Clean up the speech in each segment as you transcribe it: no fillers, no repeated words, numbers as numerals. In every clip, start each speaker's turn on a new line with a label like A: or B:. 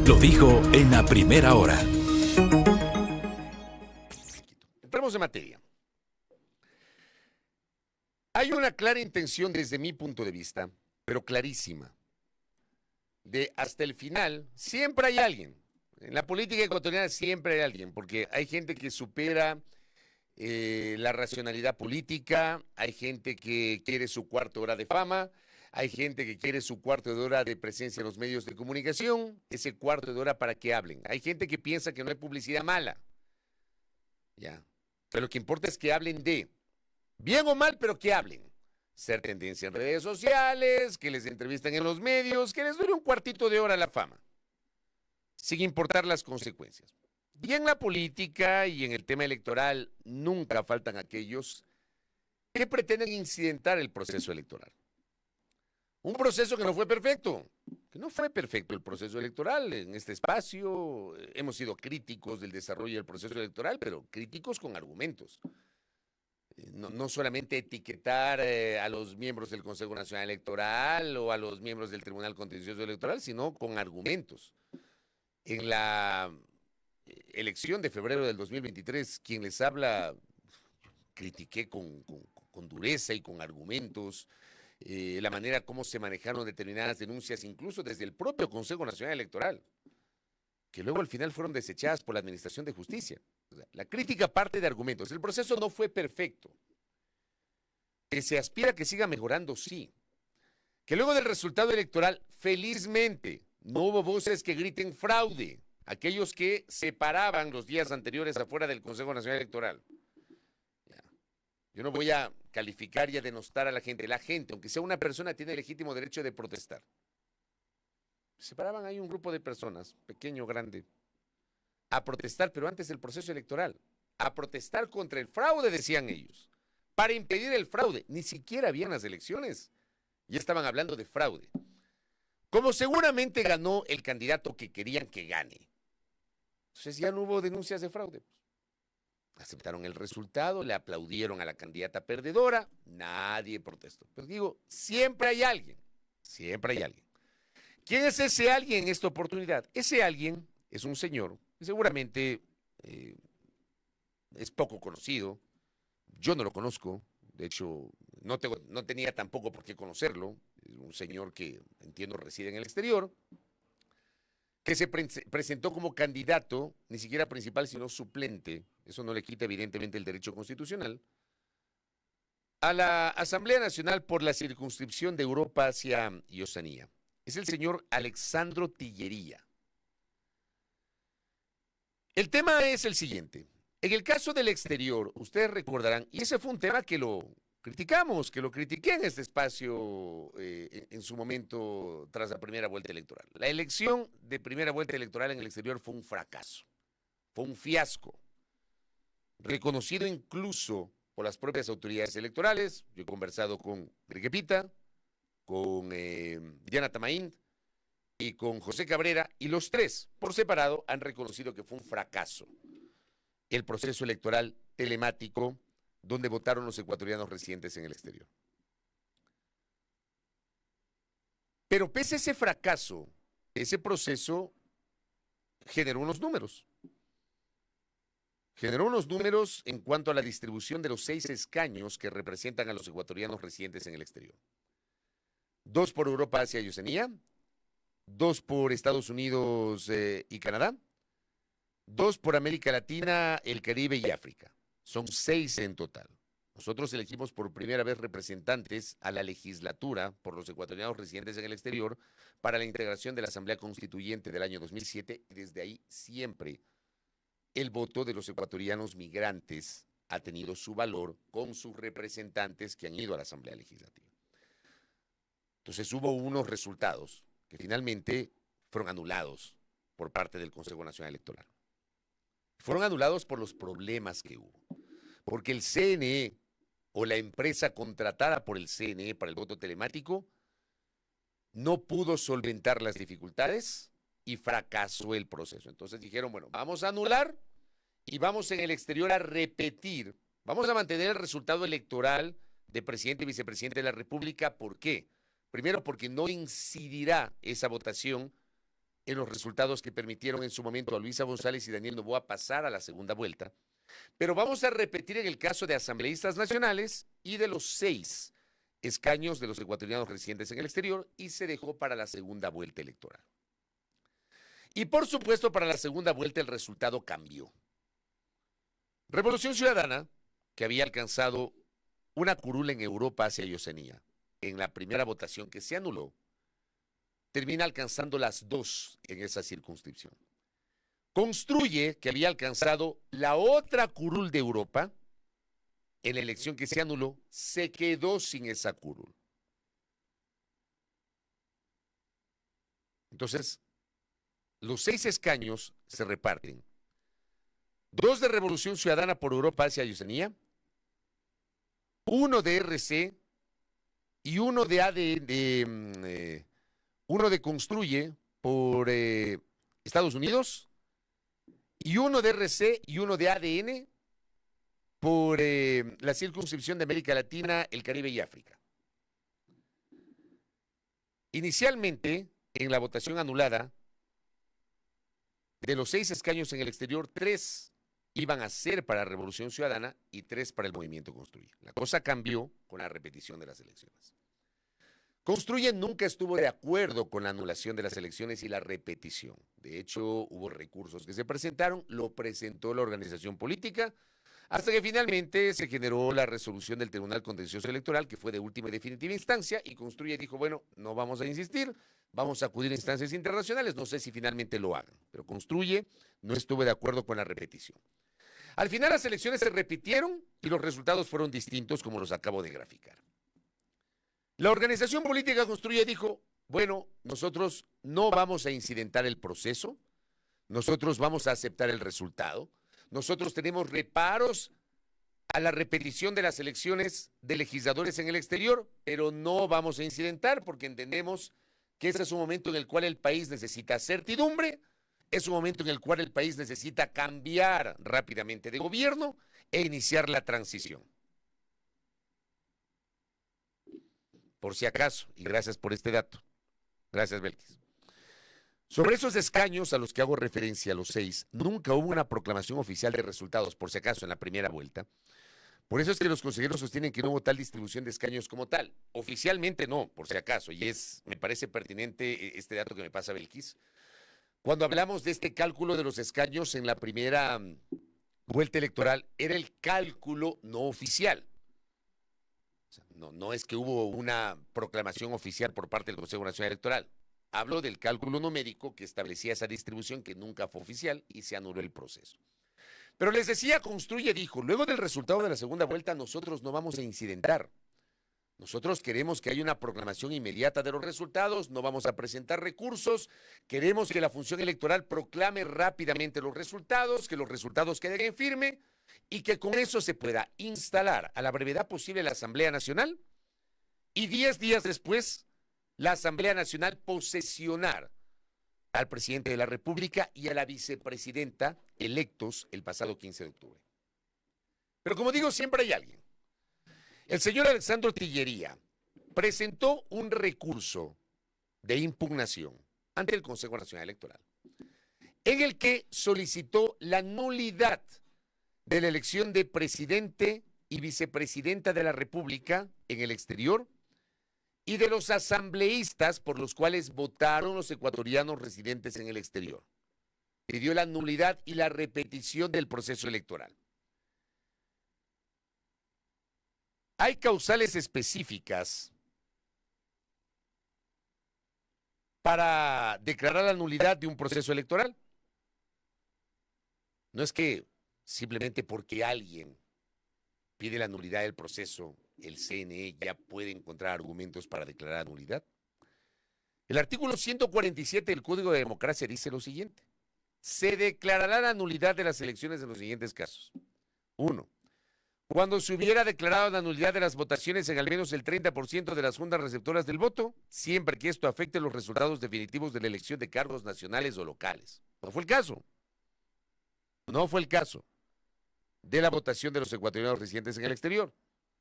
A: Lo dijo en la primera hora.
B: Entramos en materia. Hay una clara intención desde mi punto de vista, pero clarísima, de hasta el final, siempre hay alguien. En la política ecuatoriana siempre hay alguien, porque hay gente que supera la racionalidad política, hay gente que quiere su cuarto hora de fama, hay gente que quiere su cuarto de hora de presencia en los medios de comunicación, ese cuarto de hora para que hablen. Hay gente que piensa que no hay publicidad mala, ya. Pero lo que importa es que hablen de, bien o mal, pero que hablen. Ser tendencia en redes sociales, que les entrevisten en los medios, que les dure un cuartito de hora la fama, sin importar las consecuencias. Y en la política y en el tema electoral nunca faltan aquellos que pretenden incidentar el proceso electoral. Un proceso que no fue perfecto, el proceso electoral en este espacio. Hemos sido críticos del desarrollo del proceso electoral, pero críticos con argumentos. No solamente etiquetar a los miembros del Consejo Nacional Electoral o a los miembros del Tribunal Contencioso Electoral, sino con argumentos. En la elección de febrero del 2023, quien les habla, critiqué con dureza y con argumentos la manera como se manejaron determinadas denuncias, incluso desde el propio Consejo Nacional Electoral, que luego al final fueron desechadas por la Administración de Justicia. O sea, la crítica parte de argumentos. El proceso no fue perfecto. Que se aspira a que siga mejorando, sí. Que luego del resultado electoral, felizmente, no hubo voces que griten fraude. Aquellos que se paraban los días anteriores afuera del Consejo Nacional Electoral. Ya. Yo no voy a calificar y a denostar a la gente. La gente, aunque sea una persona, tiene el legítimo derecho de protestar. Se paraban ahí un grupo de personas, pequeño o grande, a protestar, pero antes del proceso electoral, a protestar contra el fraude, decían ellos, para impedir el fraude. Ni siquiera habían las elecciones, ya estaban hablando de fraude. Como seguramente ganó el candidato que querían que gane, entonces ya no hubo denuncias de fraude. Aceptaron el resultado, le aplaudieron a la candidata perdedora, nadie protestó. Pero digo, siempre hay alguien, siempre hay alguien. ¿Quién es ese alguien en esta oportunidad? Ese alguien es un señor que seguramente es poco conocido. Yo no lo conozco, de hecho no tenía tampoco por qué conocerlo. Es un señor que entiendo reside en el exterior, que se presentó como candidato, ni siquiera principal, sino suplente, eso no le quita evidentemente el derecho constitucional, a la Asamblea Nacional por la circunscripción de Europa, Asia y Oceanía. Es el señor Alexandro Tillería. El tema es el siguiente. En el caso del exterior, ustedes recordarán, y ese fue un tema que lo criticamos, que lo critiqué en este espacio en su momento tras la primera vuelta electoral. La elección de primera vuelta electoral en el exterior fue un fracaso, fue un fiasco, reconocido incluso por las propias autoridades electorales. Yo he conversado con Greguepita, con Diana Tamaín y con José Cabrera, y los tres, por separado, han reconocido que fue un fracaso el proceso electoral telemático donde votaron los ecuatorianos residentes en el exterior. Pero pese a ese fracaso, ese proceso generó unos números. Generó unos números en cuanto a la distribución de los 6 escaños que representan a los ecuatorianos residentes en el exterior. 2 por Europa, Asia y Oceanía, 2 por Estados Unidos y Canadá, 2 por América Latina, el Caribe y África. Son 6 en total. Nosotros elegimos por primera vez representantes a la legislatura por los ecuatorianos residentes en el exterior para la integración de la Asamblea Constituyente del año 2007, y desde ahí siempre el voto de los ecuatorianos migrantes ha tenido su valor con sus representantes que han ido a la Asamblea Legislativa. Entonces hubo unos resultados que finalmente fueron anulados por parte del Consejo Nacional Electoral. Fueron anulados por los problemas que hubo. Porque el CNE o la empresa contratada por el CNE para el voto telemático no pudo solventar las dificultades y fracasó el proceso. Entonces dijeron, bueno, vamos a anular y vamos en el exterior a repetir. Vamos a mantener el resultado electoral de presidente y vicepresidente de la República. ¿Por qué? Primero, porque no incidirá esa votación en los resultados que permitieron en su momento a Luisa González y Daniel Noboa pasar a la segunda vuelta, pero vamos a repetir en el caso de asambleístas nacionales y de los 6 escaños de los ecuatorianos residentes en el exterior, y se dejó para la segunda vuelta electoral. Y por supuesto, para la segunda vuelta el resultado cambió. Revolución Ciudadana, que había alcanzado una curul en Europa hacia y Oceanía, en la primera votación que se anuló, termina alcanzando las 2 en esa circunscripción. Construye, que había alcanzado la otra curul de Europa, en la elección que se anuló, se quedó sin esa curul. Entonces, los 6 escaños se reparten. 2 de Revolución Ciudadana por Europa, Asia y Oceanía, 1 de RC y 1 de ADN, 1 de Construye por Estados Unidos, y 1 de RC y 1 de ADN por la circunscripción de América Latina, el Caribe y África. Inicialmente, en la votación anulada, de los 6 escaños en el exterior, 3 iban a ser para Revolución Ciudadana y 3 para el Movimiento Construye. La cosa cambió con la repetición de las elecciones. Construye nunca estuvo de acuerdo con la anulación de las elecciones y la repetición. De hecho, hubo recursos que se presentaron, lo presentó la organización política, hasta que finalmente se generó la resolución del Tribunal Contencioso Electoral, que fue de última y definitiva instancia, y Construye dijo, bueno, no vamos a insistir, vamos a acudir a instancias internacionales, no sé si finalmente lo hagan, pero Construye no estuvo de acuerdo con la repetición. Al final las elecciones se repitieron y los resultados fueron distintos, como los acabo de graficar. La organización política Construye dijo, bueno, nosotros no vamos a incidentar el proceso, nosotros vamos a aceptar el resultado, nosotros tenemos reparos a la repetición de las elecciones de legisladores en el exterior, pero no vamos a incidentar porque entendemos que ese es un momento en el cual el país necesita certidumbre, es un momento en el cual el país necesita cambiar rápidamente de gobierno e iniciar la transición. Por si acaso, y gracias por este dato. Gracias, Belkis. Sobre esos escaños a los que hago referencia, los 6, nunca hubo una proclamación oficial de resultados, por si acaso, en la primera vuelta. Por eso es que los consejeros sostienen que no hubo tal distribución de escaños como tal. Oficialmente no, por si acaso, y me parece pertinente este dato que me pasa Belkis. Cuando hablamos de este cálculo de los escaños en la primera vuelta electoral, era el cálculo no oficial. No es que hubo una proclamación oficial por parte del Consejo Nacional Electoral. Hablo del cálculo numérico que establecía esa distribución que nunca fue oficial y se anuló el proceso. Pero les decía, Construye dijo, luego del resultado de la segunda vuelta nosotros no vamos a incidentar. Nosotros queremos que haya una proclamación inmediata de los resultados, no vamos a presentar recursos, queremos que la función electoral proclame rápidamente los resultados, que los resultados queden en firme, y que con eso se pueda instalar a la brevedad posible la Asamblea Nacional y 10 días después la Asamblea Nacional posesionar al presidente de la República y a la vicepresidenta electos el pasado 15 de octubre. Pero como digo, siempre hay alguien. El señor Alexandro Tillería presentó un recurso de impugnación ante el Consejo Nacional Electoral en el que solicitó la nulidad de la elección de presidente y vicepresidenta de la República en el exterior y de los asambleístas por los cuales votaron los ecuatorianos residentes en el exterior. Pidió la nulidad y la repetición del proceso electoral. Hay causales específicas para declarar la nulidad de un proceso electoral. No es que simplemente porque alguien pide la nulidad del proceso, el CNE ya puede encontrar argumentos para declarar nulidad. El artículo 147 del Código de Democracia dice lo siguiente. Se declarará la nulidad de las elecciones en los siguientes casos. 1. Cuando se hubiera declarado la nulidad de las votaciones en al menos el 30% de las juntas receptoras del voto, siempre que esto afecte los resultados definitivos de la elección de cargos nacionales o locales. No fue el caso. No fue el caso de la votación de los ecuatorianos residentes en el exterior.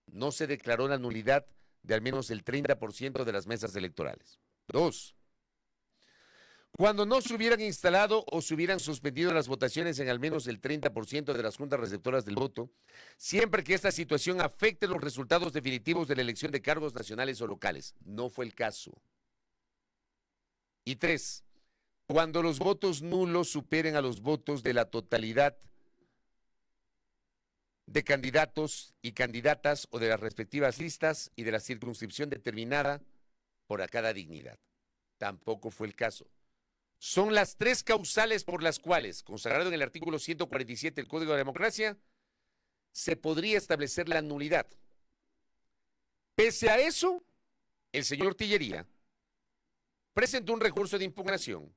B: No se declaró la nulidad de al menos el 30% de las mesas electorales. 2. Cuando no se hubieran instalado o se hubieran suspendido las votaciones en al menos el 30% de las juntas receptoras del voto, siempre que esta situación afecte los resultados definitivos de la elección de cargos nacionales o locales. No fue el caso. Y 3, cuando los votos nulos superen a los votos de la totalidad de candidatos y candidatas o de las respectivas listas y de la circunscripción determinada por cada dignidad. Tampoco fue el caso. Son las 3 causales por las cuales, consagrado en el artículo 147 del Código de la Democracia, se podría establecer la nulidad. Pese a eso, el señor Tillería presentó un recurso de impugnación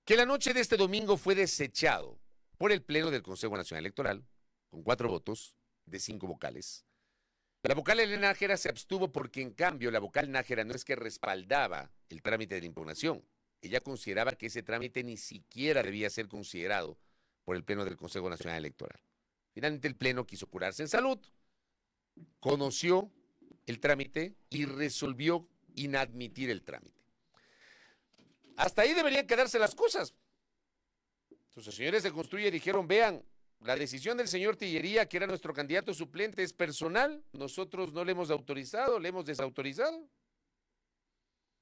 B: que la noche de este domingo fue desechado por el Pleno del Consejo Nacional Electoral, con 4 votos de 5 vocales. La vocal Elena Nájera se abstuvo porque, en cambio, la vocal Nájera no es que respaldaba el trámite de la impugnación. Ella consideraba que ese trámite ni siquiera debía ser considerado por el Pleno del Consejo Nacional Electoral. Finalmente el Pleno quiso curarse en salud, conoció el trámite y resolvió inadmitir el trámite. Hasta ahí deberían quedarse las cosas. Entonces, los señores de Construye dijeron, vean, la decisión del señor Tillería, que era nuestro candidato suplente, es personal. Nosotros no le hemos autorizado, le hemos desautorizado.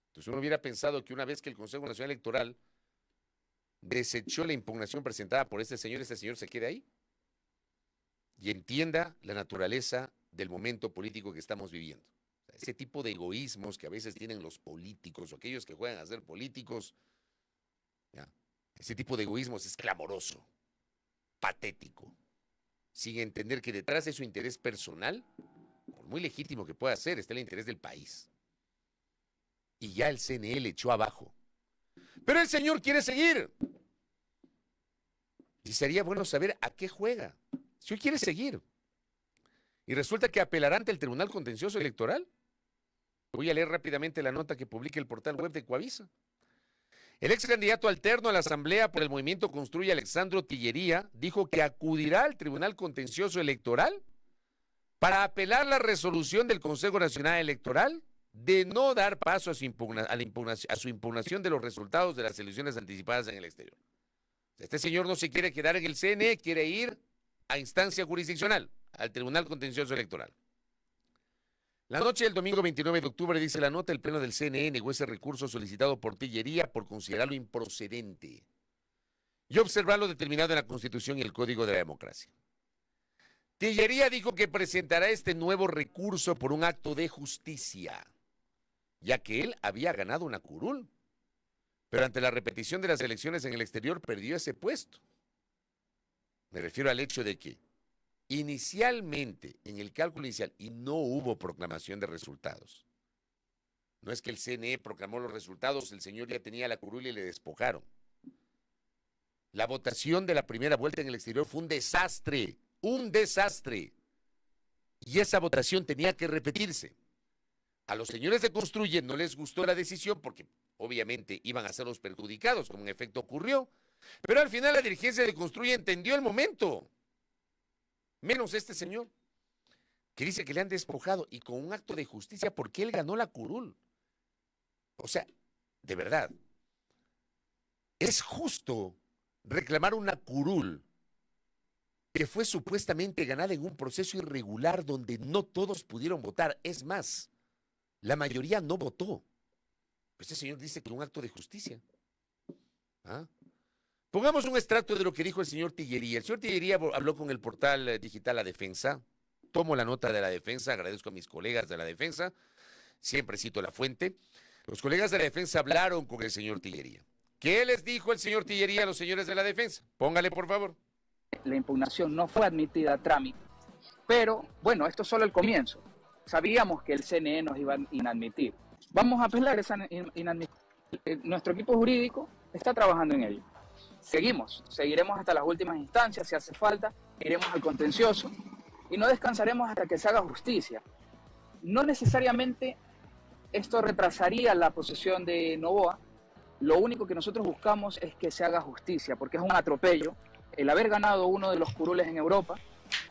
B: Entonces uno hubiera pensado que una vez que el Consejo Nacional Electoral desechó la impugnación presentada por este señor se quede ahí y entienda la naturaleza del momento político que estamos viviendo. O sea, ese tipo de egoísmos que a veces tienen los políticos o aquellos que juegan a ser políticos, ¿ya? Ese tipo de egoísmos es clamoroso, patético, sin entender que detrás de su interés personal, por muy legítimo que pueda ser, está el interés del país. Y ya el CNE le echó abajo. Pero el señor quiere seguir. Y sería bueno saber a qué juega. Si hoy quiere seguir. Y resulta que apelará ante el Tribunal Contencioso Electoral. Voy a leer rápidamente la nota que publica el portal web de Coavisa. El ex candidato alterno a la Asamblea por el Movimiento Construye, Alexandro Tillería, dijo que acudirá al Tribunal Contencioso Electoral para apelar la resolución del Consejo Nacional Electoral de no dar paso a su impugnación de los resultados de las elecciones anticipadas en el exterior. Este señor no se quiere quedar en el CNE, quiere ir a instancia jurisdiccional, al Tribunal Contencioso Electoral. La noche del domingo 29 de octubre, dice la nota, el Pleno del CNE negó ese recurso solicitado por Tillería por considerarlo improcedente y observar lo determinado en la Constitución y el Código de la Democracia. Tillería dijo que presentará este nuevo recurso por un acto de justicia, ya que él había ganado una curul, pero ante la repetición de las elecciones en el exterior perdió ese puesto. Me refiero al hecho de que inicialmente, en el cálculo inicial, y no hubo proclamación de resultados. No es que el CNE proclamó los resultados, el señor ya tenía la curul y le despojaron. La votación de la primera vuelta en el exterior fue un desastre, un desastre. Y esa votación tenía que repetirse. A los señores de Construye no les gustó la decisión porque obviamente iban a ser los perjudicados, como en efecto ocurrió. Pero al final la dirigencia de Construye entendió el momento. Menos este señor, que dice que le han despojado y con un acto de justicia porque él ganó la curul. O sea, de verdad, es justo reclamar una curul que fue supuestamente ganada en un proceso irregular donde no todos pudieron votar. Es más, la mayoría no votó. Este señor dice que un acto de justicia. ¿Ah? Pongamos un extracto de lo que dijo el señor Tillería. El señor Tillería habló con el portal digital La Defensa. Tomo la nota de La Defensa, agradezco a mis colegas de La Defensa. Siempre cito la fuente. Los colegas de La Defensa hablaron con el señor Tillería. ¿Qué les dijo el señor Tillería a los señores de La Defensa? Póngale, por favor.
C: La impugnación no fue admitida a trámite, pero bueno, esto es solo el comienzo. Sabíamos que el CNE nos iba a inadmitir. Vamos a apelar esa inadmisión. Nuestro equipo jurídico está trabajando en ello. Seguiremos hasta las últimas instancias, si hace falta, iremos al contencioso y no descansaremos hasta que se haga justicia. No necesariamente esto retrasaría la posesión de Noboa, lo único que nosotros buscamos es que se haga justicia, porque es un atropello el haber ganado uno de los curules en Europa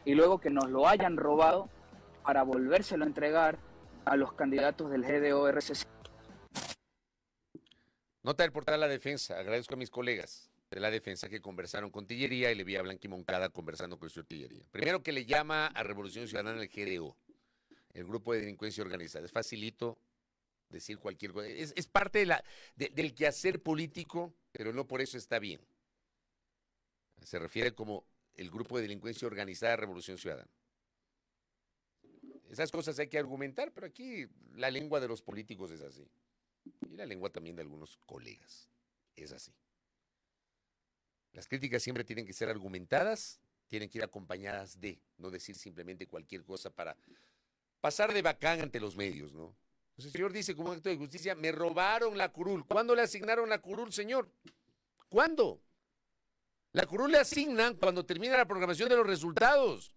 C: y luego que nos lo hayan robado para volvérselo a entregar a los candidatos del GDO-RCC.
B: Nota del portal La Defensa. Agradezco a mis colegas de La Defensa que conversaron con Tillería y le vi a Blanqui Moncada conversando con el señor Tillería. Primero que le llama a Revolución Ciudadana el GDO, el Grupo de Delincuencia Organizada. Es facilito decir cualquier cosa. Es parte del quehacer político, pero no por eso está bien. Se refiere como el Grupo de Delincuencia Organizada Revolución Ciudadana. Esas cosas hay que argumentar, pero aquí la lengua de los políticos es así. Y la lengua también de algunos colegas es así. Las críticas siempre tienen que ser argumentadas, tienen que ir acompañadas de, no decir simplemente cualquier cosa para pasar de bacán ante los medios, ¿no? Entonces, el señor dice como un acto de justicia, me robaron la curul. ¿Cuándo le asignaron la curul, señor? ¿Cuándo? La curul le asignan cuando termina la programación de los resultados.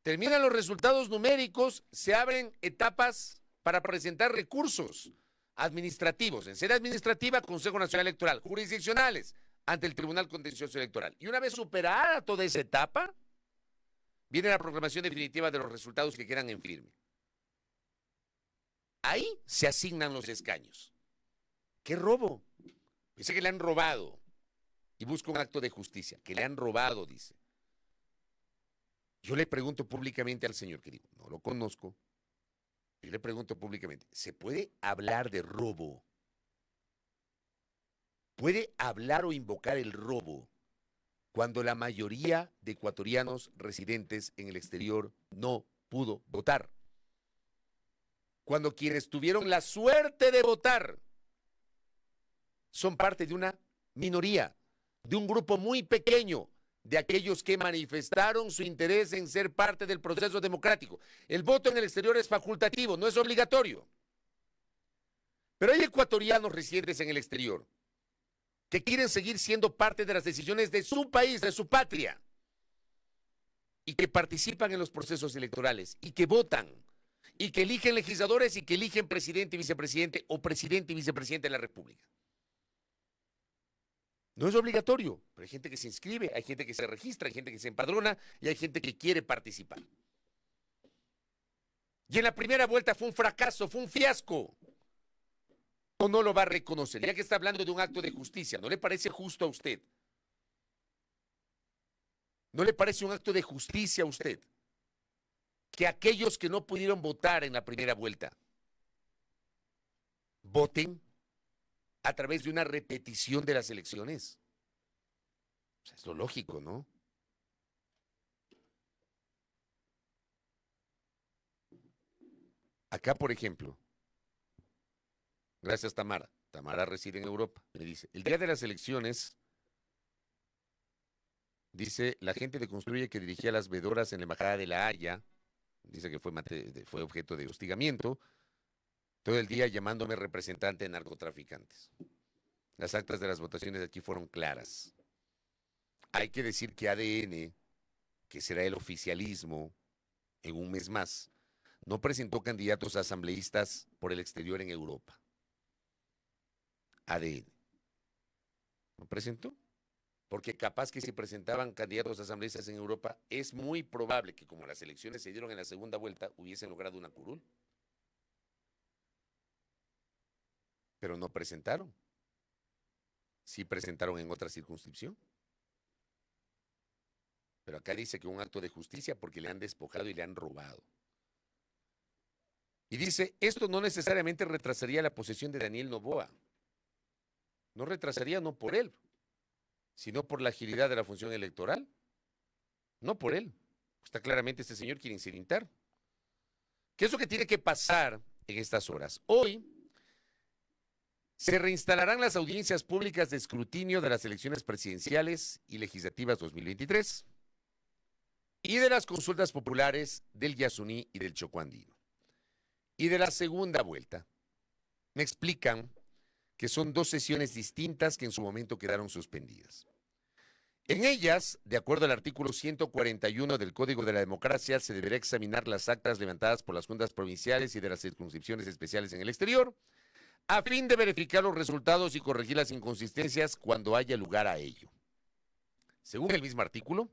B: Terminan los resultados numéricos, se abren etapas para presentar recursos administrativos. En sede administrativa, Consejo Nacional Electoral. Jurisdiccionales, ante el Tribunal Contencioso Electoral. Y una vez superada toda esa etapa, viene la proclamación definitiva de los resultados que quedan en firme. Ahí se asignan los escaños. ¿Qué robo? Dice que le han robado. Y busca un acto de justicia. Que le han robado, dice. Yo le pregunto públicamente al señor, que digo, no lo conozco. Yo le pregunto públicamente, ¿se puede hablar de robo? ¿Puede hablar o invocar el robo cuando la mayoría de ecuatorianos residentes en el exterior no pudo votar? Cuando quienes tuvieron la suerte de votar son parte de una minoría, de un grupo muy pequeño de aquellos que manifestaron su interés en ser parte del proceso democrático. El voto en el exterior es facultativo, no es obligatorio. Pero hay ecuatorianos residentes en el exterior que quieren seguir siendo parte de las decisiones de su país, de su patria, y que participan en los procesos electorales, y que votan, y que eligen legisladores, y que eligen presidente y vicepresidente, o presidente y vicepresidente de la República. No es obligatorio, pero hay gente que se inscribe, hay gente que se registra, hay gente que se empadrona, y hay gente que quiere participar. Y en la primera vuelta fue un fracaso, fue un fiasco. ¿O no lo va a reconocer? Ya que está hablando de un acto de justicia, ¿no le parece justo a usted? ¿No le parece un acto de justicia a usted que aquellos que no pudieron votar en la primera vuelta voten a través de una repetición de las elecciones? O sea, es lo lógico, ¿no? Acá, por ejemplo, gracias Tamara. Tamara reside en Europa. Me dice, el día de las elecciones, dice, la gente de Construye que dirigía las veedoras en la Embajada de La Haya, dice que fue objeto de hostigamiento, todo el día llamándome representante de narcotraficantes. Las actas de las votaciones de aquí fueron claras. Hay que decir que ADN, que será el oficialismo en un mes más, no presentó candidatos asambleístas por el exterior en Europa. ADN. ¿No presentó? Porque capaz que si presentaban candidatos asambleístas en Europa, es muy probable que como las elecciones se dieron en la segunda vuelta, hubiesen logrado una curul. Pero no presentaron. Sí presentaron en otra circunscripción. Pero acá dice que un acto de justicia porque le han despojado y le han robado. Y dice, esto no necesariamente retrasaría la posesión de Daniel Noboa. No retrasaría no por él, sino por la agilidad de la función electoral. No por él. Está claramente este señor quiere incidentar. ¿Qué es lo que tiene que pasar en estas horas? Hoy se reinstalarán las audiencias públicas de escrutinio de las elecciones presidenciales y legislativas 2023 y de las consultas populares del Yasuní y del Chocó Andino. Y de la segunda vuelta, me explican que son dos sesiones distintas que en su momento quedaron suspendidas. En ellas, de acuerdo al artículo 141 del Código de la Democracia, se deberá examinar las actas levantadas por las juntas provinciales y de las circunscripciones especiales en el exterior, a fin de verificar los resultados y corregir las inconsistencias cuando haya lugar a ello. Según el mismo artículo,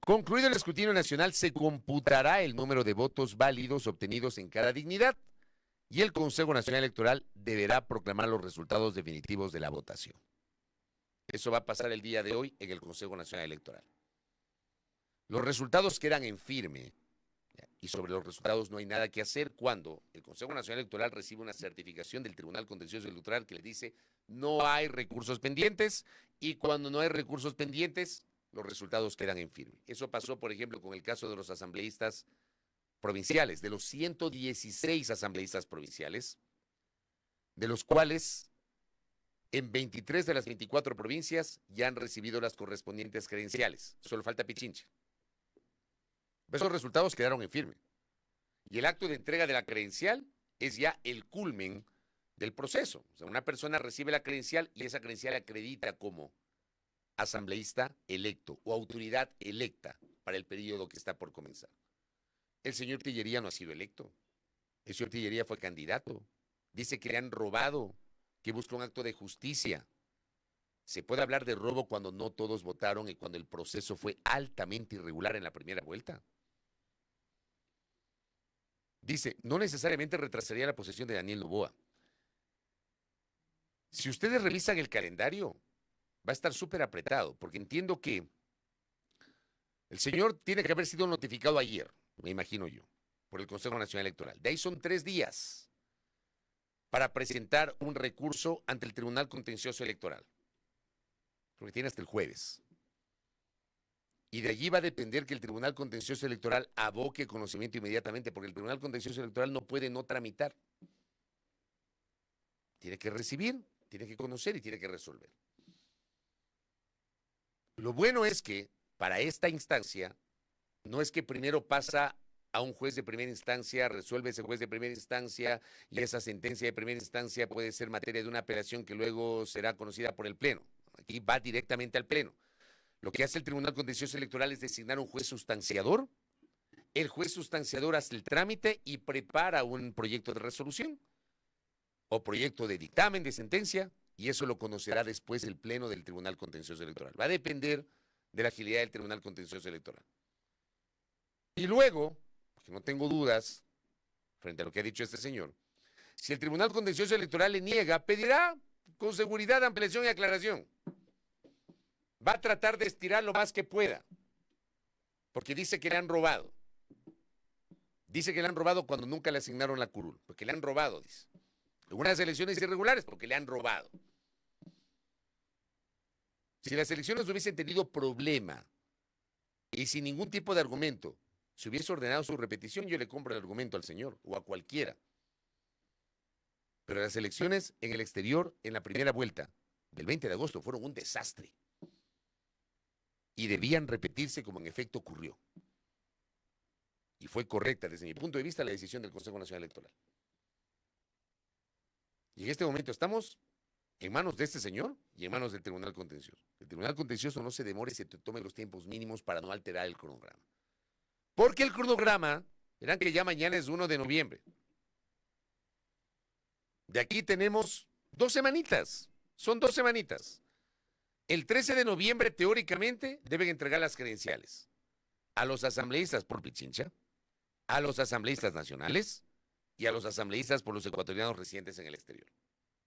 B: concluido el escrutinio nacional, se computará el número de votos válidos obtenidos en cada dignidad y el Consejo Nacional Electoral deberá proclamar los resultados definitivos de la votación. Eso va a pasar el día de hoy en el Consejo Nacional Electoral. Los resultados quedan en firme y sobre los resultados no hay nada que hacer cuando el Consejo Nacional Electoral recibe una certificación del Tribunal Contencioso Electoral que le dice no hay recursos pendientes, y cuando no hay recursos pendientes, los resultados quedan en firme. Eso pasó, por ejemplo, con el caso de los asambleístas provinciales, de los 116 asambleístas provinciales, de los cuales en 23 de las 24 provincias ya han recibido las correspondientes credenciales. Solo falta Pichincha. Esos resultados quedaron en firme. Y el acto de entrega de la credencial es ya el culmen del proceso. O sea, una persona recibe la credencial y esa credencial acredita como asambleísta electo o autoridad electa para el periodo que está por comenzar. El señor Tillería no ha sido electo. El señor Tillería fue candidato. Dice que le han robado, que busca un acto de justicia. ¿Se puede hablar de robo cuando no todos votaron y cuando el proceso fue altamente irregular en la primera vuelta? Dice, no necesariamente retrasaría la posesión de Daniel Noboa. Si ustedes revisan el calendario, va a estar súper apretado, porque entiendo que el señor tiene que haber sido notificado ayer, me imagino yo, por el Consejo Nacional Electoral. De ahí son 3 días para presentar un recurso ante el Tribunal Contencioso Electoral, porque tiene hasta el jueves. Y de allí va a depender que el Tribunal Contencioso Electoral aboque conocimiento inmediatamente, porque el Tribunal Contencioso Electoral no puede no tramitar. Tiene que recibir, tiene que conocer y tiene que resolver. Lo bueno es que para esta instancia, no es que primero pasa a un juez de primera instancia, resuelve ese juez de primera instancia y esa sentencia de primera instancia puede ser materia de una apelación que luego será conocida por el Pleno. Aquí va directamente al Pleno. Lo que hace el Tribunal Contencioso Electoral es designar un juez sustanciador. El juez sustanciador hace el trámite y prepara un proyecto de resolución o proyecto de dictamen de sentencia, y eso lo conocerá después el Pleno del Tribunal Contencioso Electoral. Va a depender de la agilidad del Tribunal Contencioso Electoral. Y luego, porque no tengo dudas frente a lo que ha dicho este señor, si el Tribunal Contencioso Electoral le niega, pedirá con seguridad ampliación y aclaración. Va a tratar de estirar lo más que pueda, porque dice que le han robado. Dice que le han robado cuando nunca le asignaron la curul, porque le han robado, dice. Algunas elecciones irregulares, porque le han robado. Si las elecciones hubiesen tenido problema y sin ningún tipo de argumento se hubiese ordenado su repetición, yo le compro el argumento al señor o a cualquiera. Pero las elecciones en el exterior, en la primera vuelta del 20 de agosto, fueron un desastre. Y debían repetirse como en efecto ocurrió. Y fue correcta, desde mi punto de vista, la decisión del Consejo Nacional Electoral. Y en este momento estamos en manos de este señor y en manos del Tribunal Contencioso. El Tribunal Contencioso no se demore, se tome los tiempos mínimos para no alterar el cronograma. Porque el cronograma, verán que ya mañana es 1 de noviembre. De aquí tenemos 2 semanitas, son 2 semanitas. El 13 de noviembre, teóricamente, deben entregar las credenciales a los asambleístas por Pichincha, a los asambleístas nacionales y a los asambleístas por los ecuatorianos residentes en el exterior.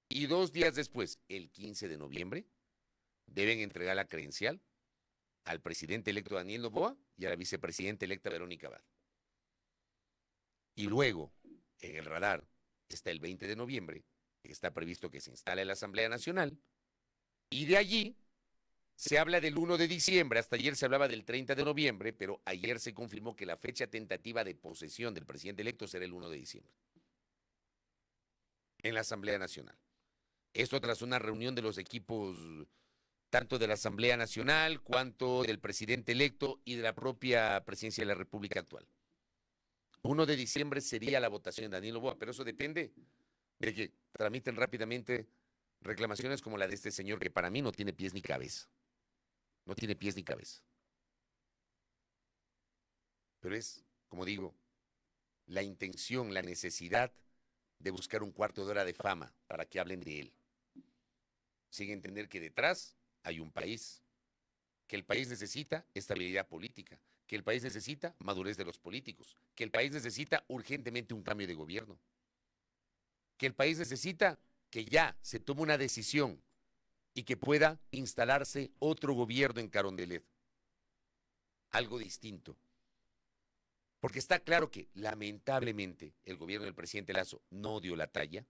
B: Y 2 días después, el 15 de noviembre, deben entregar la credencial al presidente electo Daniel Noboa y a la vicepresidenta electa Verónica Abad. Y luego, en el radar, está el 20 de noviembre, que está previsto que se instale la Asamblea Nacional, y de allí se habla del 1 de diciembre, hasta ayer se hablaba del 30 de noviembre, pero ayer se confirmó que la fecha tentativa de posesión del presidente electo será el 1 de diciembre, en la Asamblea Nacional. Esto tras una reunión de los equipos tanto de la Asamblea Nacional, cuanto del presidente electo y de la propia presidencia de la República actual. 1 de diciembre sería la votación de Daniel Noboa, pero eso depende de que tramiten rápidamente reclamaciones como la de este señor, que para mí no tiene pies ni cabeza. No tiene pies ni cabeza. Pero es, como digo, la intención, la necesidad de buscar un cuarto de hora de fama para que hablen de él. Sin entender que detrás hay un país, que el país necesita estabilidad política, que el país necesita madurez de los políticos, que el país necesita urgentemente un cambio de gobierno. que el país necesita que ya se tome una decisión y que pueda instalarse otro gobierno en Carondelet. Algo distinto. Porque está claro que, lamentablemente, el gobierno del presidente Lasso no dio la talla.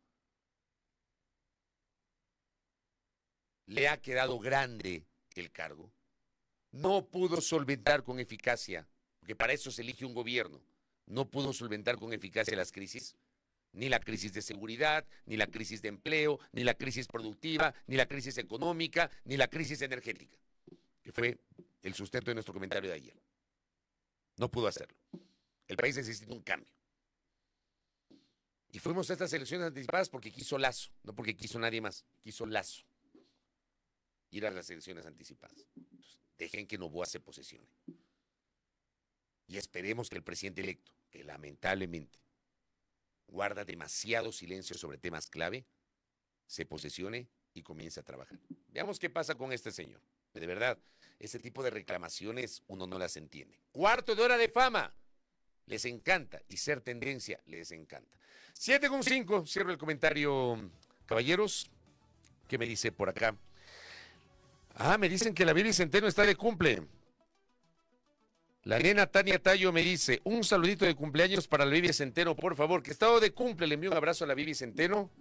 B: Le ha quedado grande el cargo. No pudo solventar con eficacia, porque para eso se elige un gobierno, no pudo solventar con eficacia las crisis, ni la crisis de seguridad, ni la crisis de empleo, ni la crisis productiva, ni la crisis económica, ni la crisis energética, que fue el sustento de nuestro comentario de ayer. No pudo hacerlo. El país necesita un cambio. Y fuimos a estas elecciones anticipadas porque quiso Lasso, no porque quiso nadie más, quiso Lasso ir a las elecciones anticipadas. Entonces, dejen que Noboa se posesione. Y esperemos que el presidente electo, que lamentablemente guarda demasiado silencio sobre temas clave, se posesione y comience a trabajar. Veamos qué pasa con este señor. De verdad, ese tipo de reclamaciones uno no las entiende. Cuarto de hora de fama. Les encanta, y ser tendencia les encanta. 7:05, cierro el comentario, caballeros. ¿Qué me dice por acá? Me dicen que la Vivi Centeno está de cumple. La nena Tania Tayo me dice, un saludito de cumpleaños para la Vivi Centeno, por favor, que estado de cumple, le envío un abrazo a la Vivi Centeno.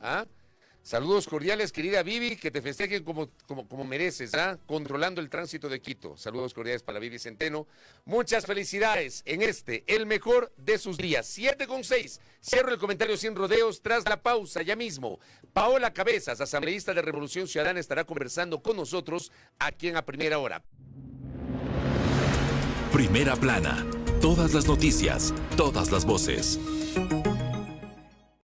B: Saludos cordiales, querida Vivi, que te festejen como mereces, controlando el tránsito de Quito. Saludos cordiales para la Vivi Centeno. Muchas felicidades en el mejor de sus días. 7:06. Cierro el comentario sin rodeos. Tras la pausa, ya mismo, Paola Cabezas, asambleísta de Revolución Ciudadana, estará conversando con nosotros aquí en A Primera Hora.
A: Primera Plana. Todas las noticias, todas las voces.